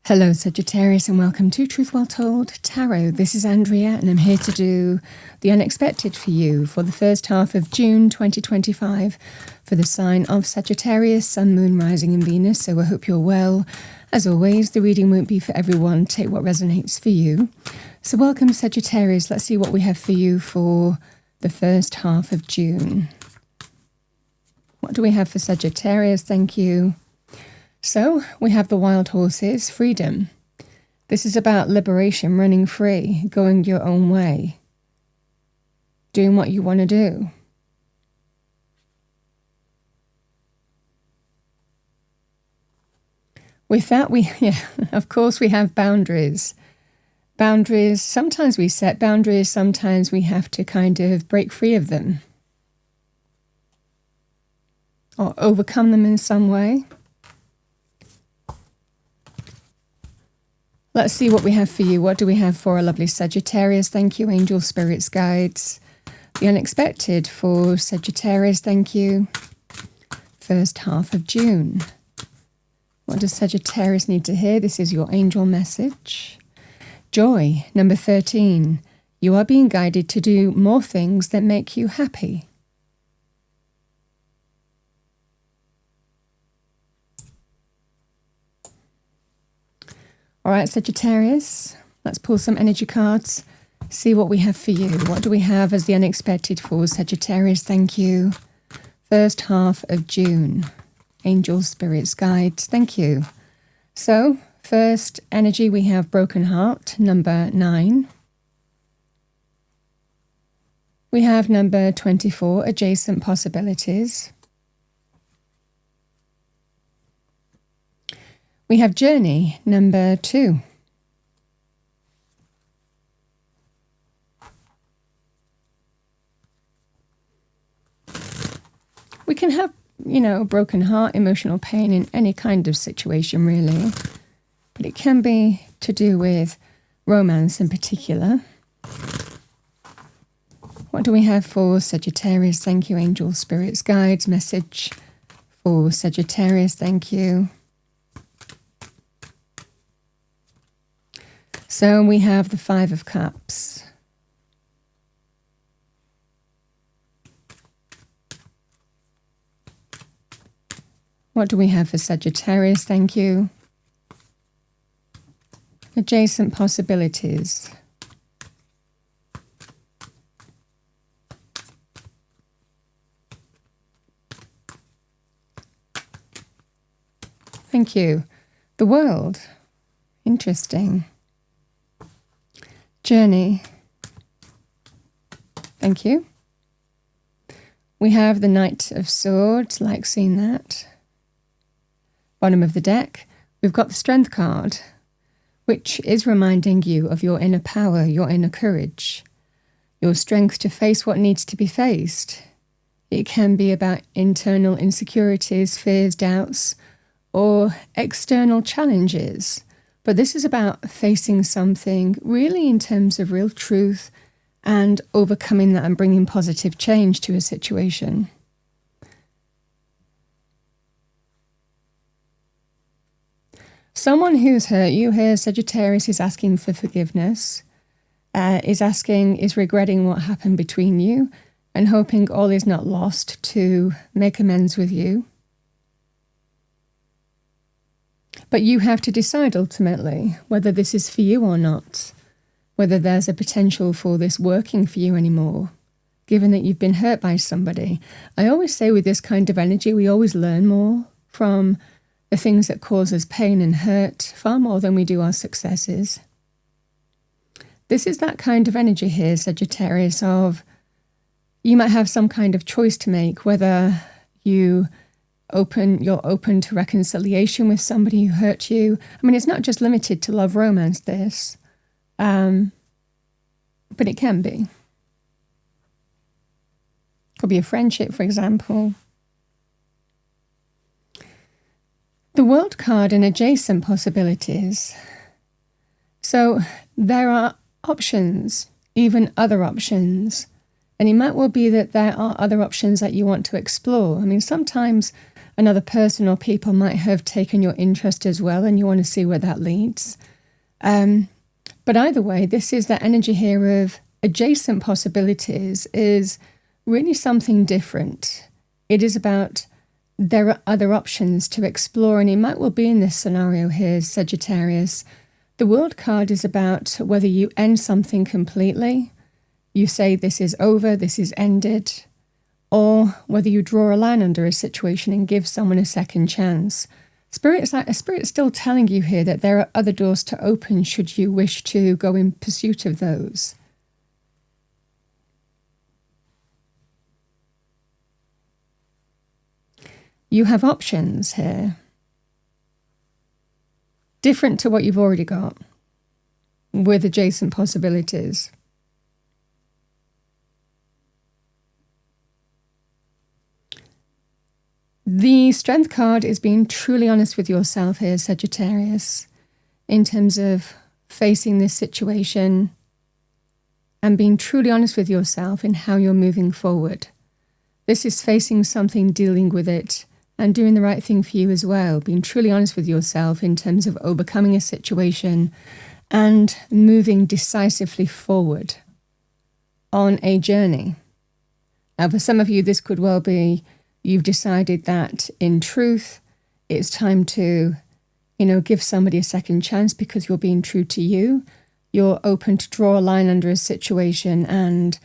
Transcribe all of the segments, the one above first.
Hello Sagittarius and welcome to Truth Well Told Tarot. This is Andrea and I'm here to do the unexpected for you for the first half of June 2025 for the sign of Sagittarius, Sun, Moon, Rising and Venus. So I hope you're well. As always, the reading won't be for everyone. Take what resonates for you. So welcome Sagittarius. Let's see what we have for you for the first half of June. What do we have for Sagittarius? Thank you. So we have the wild horses, freedom. This is about liberation, running free, going your own way, doing what you want to do. With that, of course, we have boundaries. Boundaries, sometimes we set boundaries, sometimes we have to kind of break free of them or overcome them in some way. Let's see what we have for you. What do we have for a lovely Sagittarius? Thank you, angels, spirits, guides. The unexpected for Sagittarius, thank you. First half of June. What does Sagittarius need to hear? This is your angel message. Joy, number 13. You are being guided to do more things that make you happy. All right, Sagittarius, let's pull some energy cards, see what we have for you. What do we have as the unexpected for Sagittarius? Thank you. First half of June. Angels, spirits, guides, thank you. So, first energy, we have broken heart, number 9. We have number 24, adjacent possibilities. We have journey, number 2. We can have, broken heart, emotional pain in any kind of situation, really. But it can be to do with romance in particular. What do we have for Sagittarius? Thank you, angels, spirits, guides. Message for Sagittarius, thank you. So we have the 5 of Cups. What do we have for Sagittarius? Thank you. Adjacent possibilities. Thank you. The world. Interesting. Journey. Thank you. We have the Knight of Swords, like seeing that. Bottom of the deck, we've got the Strength card, which is reminding you of your inner power, your inner courage, your strength to face what needs to be faced. It can be about internal insecurities, fears, doubts, or external challenges. But this is about facing something really in terms of real truth and overcoming that and bringing positive change to a situation. Someone who's hurt you here, Sagittarius, is asking for forgiveness, is regretting what happened between you and hoping all is not lost to make amends with you. But you have to decide ultimately whether this is for you or not, whether there's a potential for this working for you anymore, given that you've been hurt by somebody. I always say with this kind of energy, we always learn more from the things that cause us pain and hurt, far more than we do our successes. This is that kind of energy here, Sagittarius, of you might have some kind of choice to make, whether you're open to reconciliation with somebody who hurt you. I mean, it's not just limited to love romance, this, but it can be. Could be a friendship, for example. The World card and adjacent possibilities. So there are options, even other options. And it might well be that there are other options that you want to explore. I mean, sometimes another person or people might have taken your interest as well, and you want to see where that leads. But either way, this is the energy here of adjacent possibilities is really something different. It is about there are other options to explore, and it might well be in this scenario here, Sagittarius. The World card is about whether you end something completely, you say this is over, this is ended, or whether you draw a line under a situation and give someone a second chance. Spirit's still telling you here that there are other doors to open should you wish to go in pursuit of those. You have options here, different to what you've already got, with adjacent possibilities. The Strength card is being truly honest with yourself here, Sagittarius, in terms of facing this situation and being truly honest with yourself in how you're moving forward. This is facing something, dealing with it, and doing the right thing for you as well, being truly honest with yourself in terms of overcoming a situation and moving decisively forward on a journey. Now, for some of you, this could well be you've decided that in truth, it's time to, give somebody a second chance because you're being true to you. You're open to draw a line under a situation and,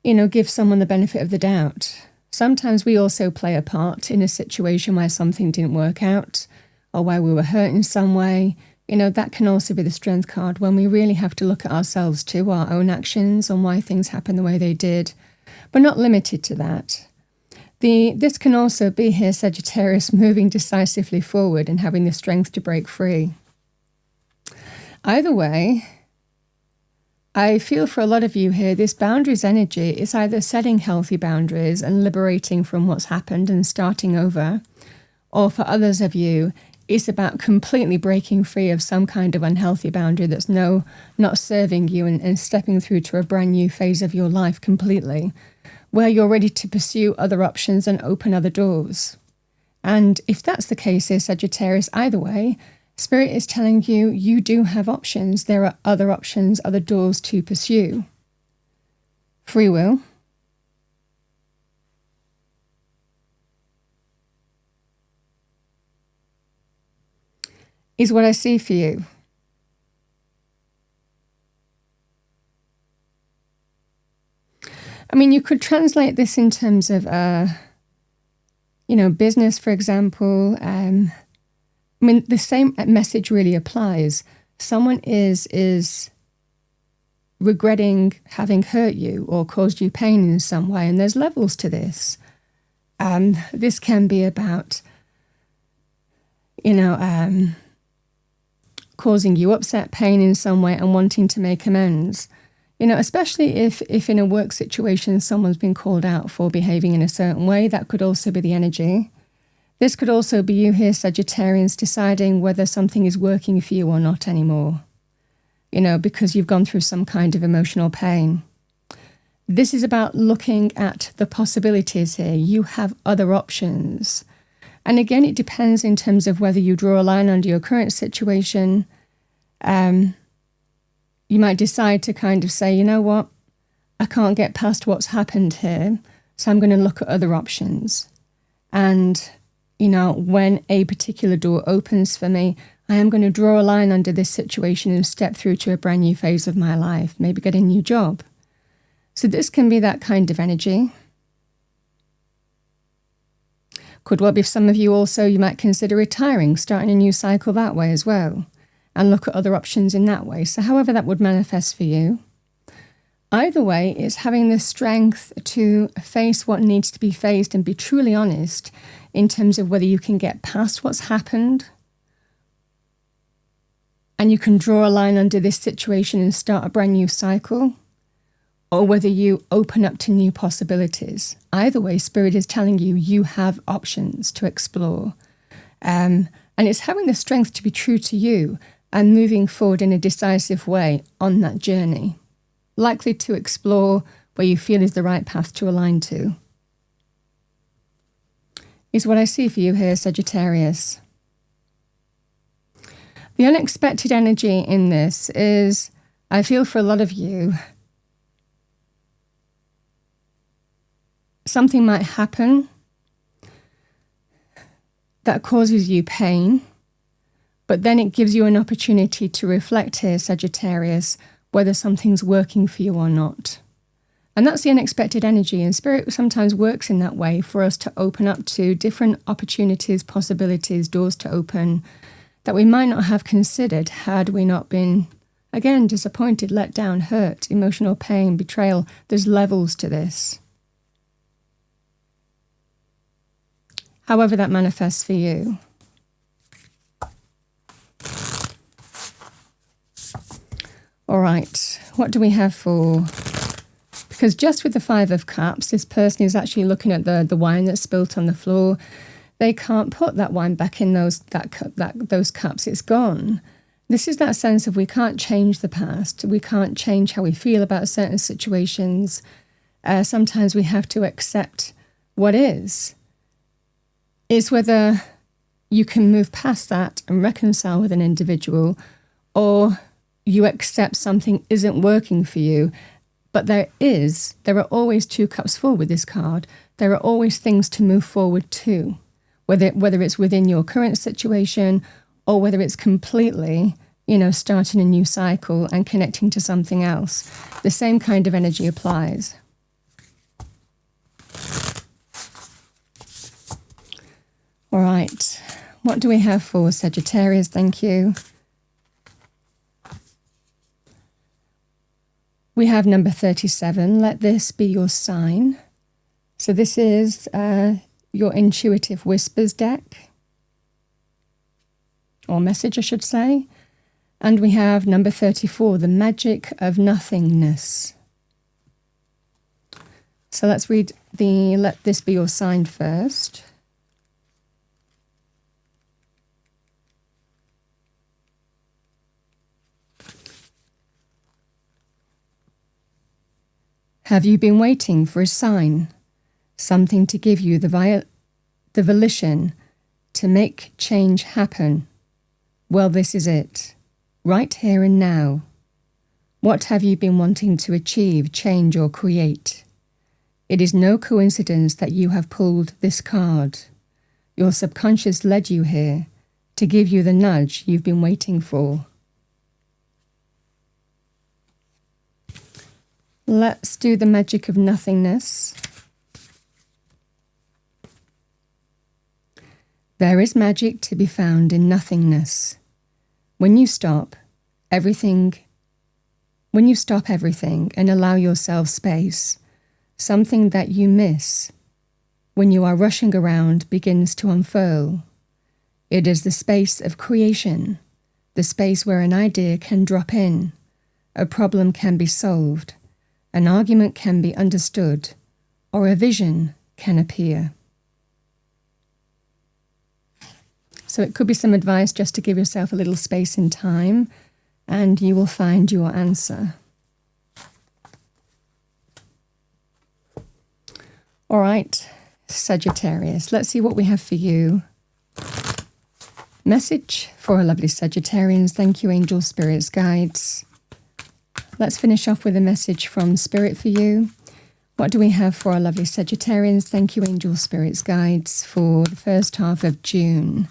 give someone the benefit of the doubt. Sometimes we also play a part in a situation where something didn't work out or where we were hurt in some way. That can also be the Strength card when we really have to look at ourselves too, our own actions and why things happened the way they did, but not limited to that. This can also be here, Sagittarius, moving decisively forward and having the strength to break free. Either way, I feel for a lot of you here, this boundaries energy is either setting healthy boundaries and liberating from what's happened and starting over, or for others of you, it's about completely breaking free of some kind of unhealthy boundary that's not serving you and stepping through to a brand new phase of your life completely, where you're ready to pursue other options and open other doors. And if that's the case here, Sagittarius, either way, Spirit is telling you, you do have options. There are other options, other doors to pursue. Free will. Is what I see for you. I mean, you could translate this in terms of, business, for example. The same message really applies. Someone is regretting having hurt you or caused you pain in some way, and there's levels to this. This can be about, causing you upset, pain in some way and wanting to make amends. Especially if in a work situation someone's been called out for behaving in a certain way, that could also be the energy. This could also be you here, Sagittarians, deciding whether something is working for you or not anymore, because you've gone through some kind of emotional pain. This is about looking at the possibilities here. You have other options. And again, it depends in terms of whether you draw a line under your current situation. You might decide to kind of say, you know what, I can't get past what's happened here, so I'm going to look at other options. And when a particular door opens for me, I am going to draw a line under this situation and step through to a brand new phase of my life, maybe get a new job. So this can be that kind of energy. Could well be for some of you also, you might consider retiring, starting a new cycle that way as well, and look at other options in that way. So however that would manifest for you. Either way, it's having the strength to face what needs to be faced and be truly honest in terms of whether you can get past what's happened and you can draw a line under this situation and start a brand new cycle, or whether you open up to new possibilities. Either way, Spirit is telling you, you have options to explore. And it's having the strength to be true to you and moving forward in a decisive way on that journey, likely to explore where you feel is the right path to align to. is what I see for you here, Sagittarius. The unexpected energy in this is, I feel for a lot of you, something might happen that causes you pain, but then it gives you an opportunity to reflect here, Sagittarius, whether something's working for you or not. And that's the unexpected energy, and Spirit sometimes works in that way for us to open up to different opportunities, possibilities, doors to open that we might not have considered had we not been, again, disappointed, let down, hurt, emotional pain, betrayal. There's levels to this. However that manifests for you. All right, what do we have for... Because just with the Five of Cups, this person is actually looking at the wine that's spilt on the floor. They can't put that wine back in those cups. It's gone. This is that sense of we can't change the past. We can't change how we feel about certain situations. Sometimes we have to accept what is. It's whether you can move past that and reconcile with an individual, or you accept something isn't working for you. But there are always two cups full with this card. There are always things to move forward to, whether it's within your current situation or whether it's completely, starting a new cycle and connecting to something else. The same kind of energy applies. All right, what do we have for Sagittarius? Thank you. We have number 37, let this be your sign. So this is your intuitive whispers deck, or message, I should say. And we have number 34, the magic of nothingness. So let's read the let this be your sign first. Have you been waiting for a sign, something to give you the volition to make change happen? Well, this is it, right here and now. What have you been wanting to achieve, change, or create? It is no coincidence that you have pulled this card. Your subconscious led you here to give you the nudge you've been waiting for. Let's do the magic of nothingness. There is magic to be found in nothingness. When you stop everything and allow yourself space, something that you miss when you are rushing around begins to unfurl. It is the space of creation, the space where an idea can drop in, a problem can be solved, an argument can be understood, or a vision can appear. So it could be some advice just to give yourself a little space in time, and you will find your answer. All right, Sagittarius, let's see what we have for you. Message for our lovely Sagittarians. Thank you, angels, spirits, guides. Let's finish off with a message from Spirit for you. What do we have for our lovely Sagittarians? Thank you, angels, spirits, guides, for the first half of June.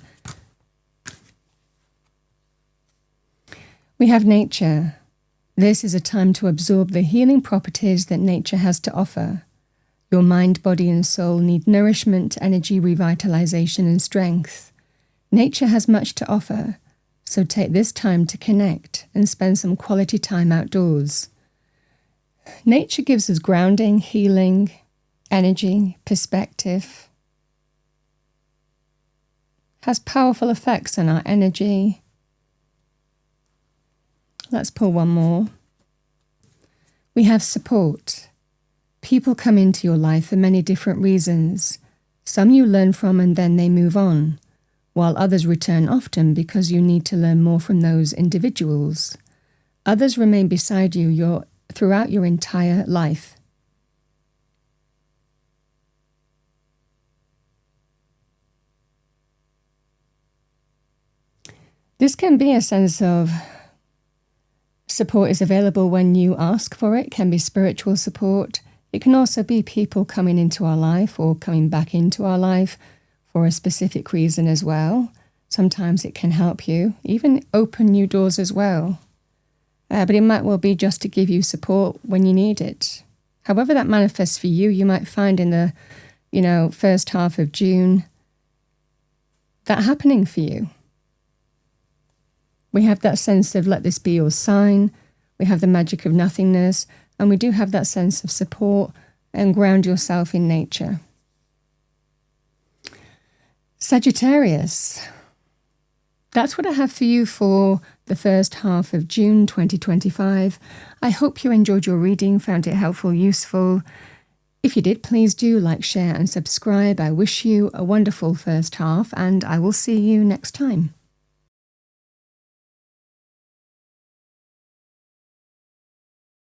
We have nature. This is a time to absorb the healing properties that nature has to offer. Your mind, body, and soul need nourishment, energy, revitalization, and strength. Nature has much to offer, so take this time to connect and spend some quality time outdoors. Nature gives us grounding, healing, energy, perspective, has powerful effects on our energy. Let's pull one more. We have support. People come into your life for many different reasons. Some you learn from and then they move on, while others return often because you need to learn more from those individuals. Others remain beside you throughout your entire life. This can be a sense of support is available when you ask for it. It can be spiritual support. It can also be people coming into our life or coming back into our life for a specific reason as well. Sometimes it can help you, even open new doors as well. But it might well be just to give you support when you need it. However that manifests for you, you might find in the, first half of June, that happening for you. We have that sense of let this be your sign. We have the magic of nothingness. And we do have that sense of support and ground yourself in nature. Sagittarius. That's what I have for you for the first half of June 2025. I hope you enjoyed your reading, found it helpful, useful. If you did, please do like, share and subscribe. I wish you a wonderful first half, and I will see you next time.